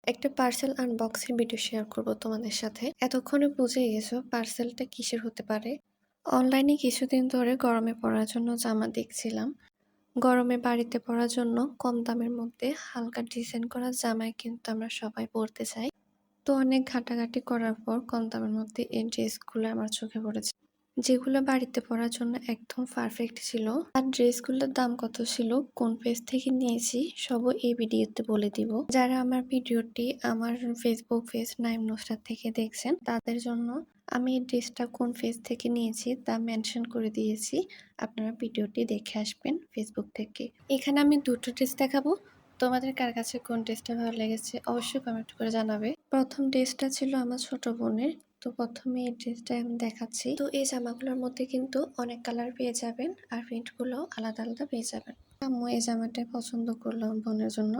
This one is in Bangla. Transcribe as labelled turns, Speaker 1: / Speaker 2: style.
Speaker 1: একটা পার্সেল আনবক্সিং ভিডিও শেয়ার করব তোমাদের সাথে। এতক্ষণে বুঝেই গেছো পার্সেলটা কিসের হতে পারে। অনলাইনে কিছুদিন ধরে গরমে পড়ার জন্য জামা দেখছিলাম। গরমে বাড়িতে পরার জন্য কম দামের মধ্যে হালকা ডিজাইন করা জামাই কিন্তু আমরা সবাই পরতে চাই। তো অনেক ঘাটাঘাটি করার পর কম দামের মধ্যে এই ড্রেসগুলো আমার চোখে পড়েছে, যেগুলো বাড়িতে পরার জন্য একদম পারফেক্ট ছিল। আর ড্রেসগুলোর দাম কত ছিল, কোন পেজ থেকে নিয়েছি, সবও এই ভিডিওতে বলে দিব। যারা আমার ভিডিওটি আমার ফেসবুক পেজ নাইম নুসরাত থেকে দেখছেন, তাদের জন্য আমি এই ড্রেসটা কোন পেজ থেকে নিয়েছি তা মেনশন করে দিয়েছি। আপনারা ভিডিওটি দেখে আসবেন ফেসবুক থেকে। এখানে আমি দুটো ড্রেস দেখাবো। তোমাদের কার কাছে কোন ড্রেসটা ভালো লেগেছে অবশ্যই কমেন্ট করে জানাবে। প্রথম ড্রেসটা ছিল আমার ছোট বোনের। তো প্রথমে এই ড্রেসটা আমি দেখাচ্ছি। তো এই জামাগুলোর মধ্যে কিন্তু অনেক কালার পেয়ে যাবেন, আর প্রিন্টগুলো আলাদা আলাদা পেয়ে যাবেন। আম্মু এই জামাটাই পছন্দ করলাম বোনের জন্য।